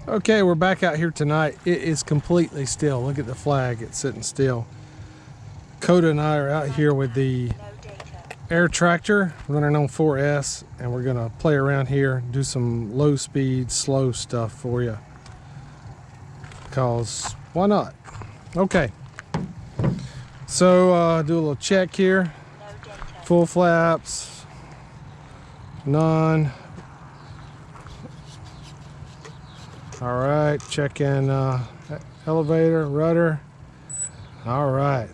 Okay, we're back out here tonight. It is completely still. Look at the flag, it's sitting still. Coda and I are out here with the air tractor running on 4S, and we're gonna play around here, do some low speed, slow stuff for you. Cause why not? Okay. So do a little check here. Full flaps, none. All right, check in elevator, rudder. All right,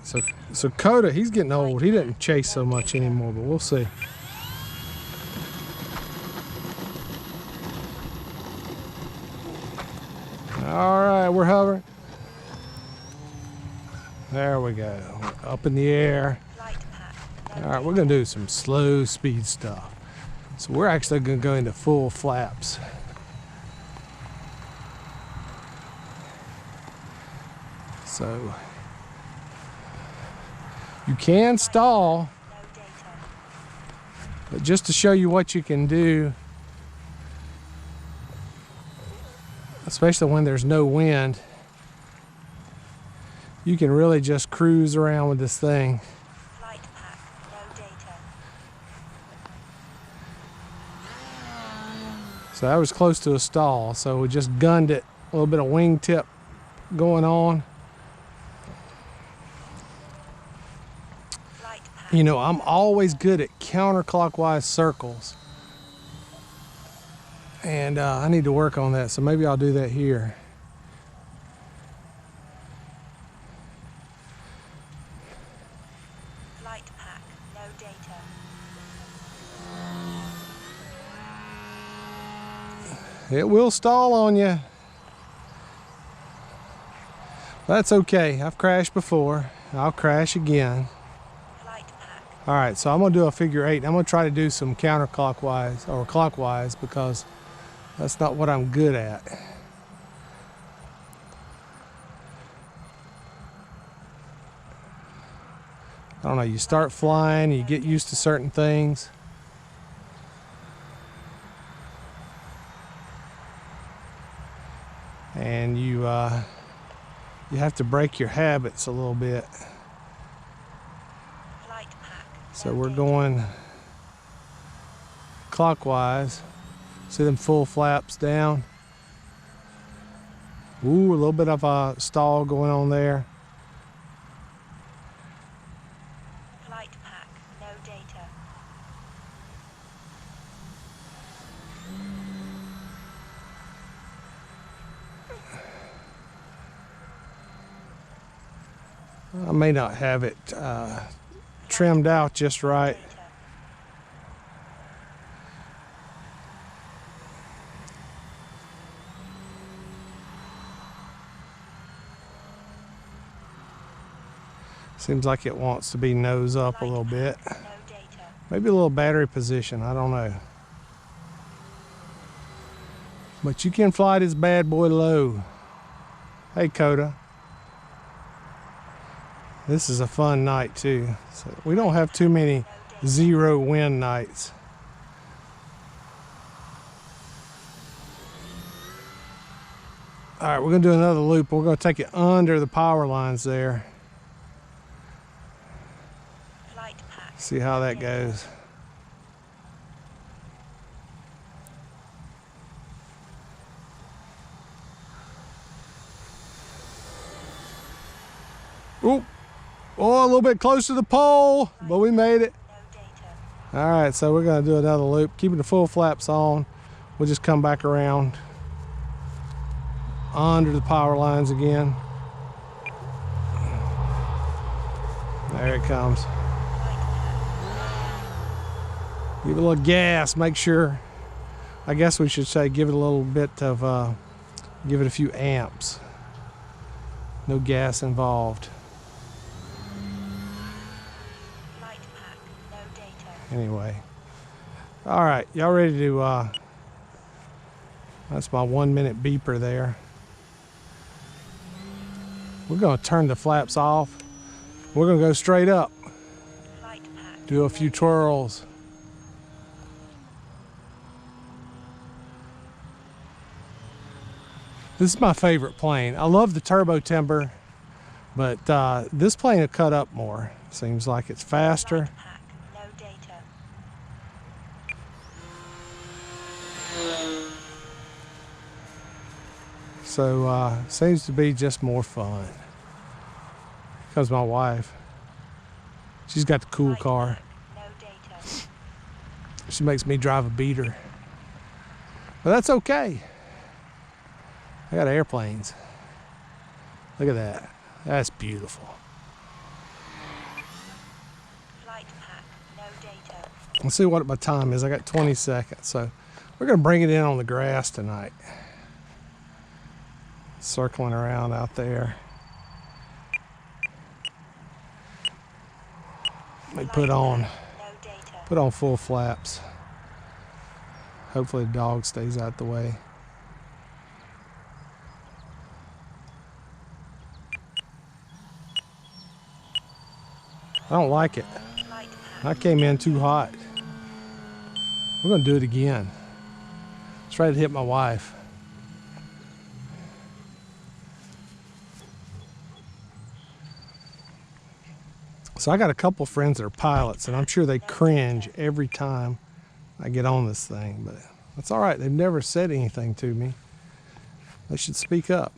so Coda, he's getting old. He doesn't chase so much anymore, but we'll see. All right, we're hovering. There we go, up in the air. All right, we're gonna do some slow speed stuff. So we're actually gonna go into full flaps. So you can stall, but just to show you what you can do, especially when there's no wind, you can really just cruise around with this thing. So that was close to a stall, so we just gunned it, a little bit of wingtip going on. You know, I'm always good at counterclockwise circles, and I need to work on that, so maybe I'll do that here. Flight pack, no data. It will stall on you. That's okay, I've crashed before. I'll crash again. All right, so I'm gonna do a figure 8. I'm gonna try to do some counterclockwise or clockwise because that's not what I'm good at. I don't know, you start flying, you get used to certain things. And you have to break your habits a little bit. So we're going clockwise. See them full flaps down? Ooh, a little bit of a stall going on there. Flight pack, no data. I may not have it trimmed out just right. Seems like it wants to be nose up a little bit. Maybe a little battery position, I don't know. But you can fly this bad boy low. Hey Coda. This is a fun night too. So we don't have too many zero wind nights. All right, we're gonna do another loop. We're gonna take it under the power lines there. See how that goes. Oop. Oh, a little bit close to the pole, but we made it. All right, so we're gonna do another loop, keeping the full flaps on. We'll just come back around under the power lines again. There it comes. Give it a little gas, make sure, I guess we should say give it a little bit of, give it a few amps. No gas involved. Anyway, all right, y'all ready to, that's my 1 minute beeper there. We're gonna turn the flaps off. We're gonna go straight up. Do a few twirls. This is my favorite plane. I love the turbo timber, but this plane will cut up more. Seems like it's faster. Flight pack, no data. So seems to be just more fun. Because my wife, she's got the cool Flight car. pack, no data. She makes me drive a beater. But that's okay. I got airplanes. Look at that. That's beautiful. Flight pack, no data. Let's see what my time is. I got 20 seconds. So we're going to bring it in on the grass tonight. Circling around out there. Let me Flight put pack, no data. on full flaps. Hopefully the dog stays out the way. I don't like it. Flight pack. I came in too hot. We're gonna do it again. It's ready to hit my wife. So I got a couple friends that are pilots, and I'm sure they cringe every time I get on this thing, but that's all right. They've never said anything to me. They should speak up.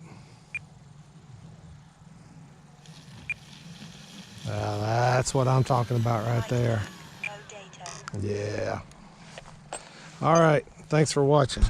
That's what I'm talking about right there. No data. Yeah. All right. Thanks for watching.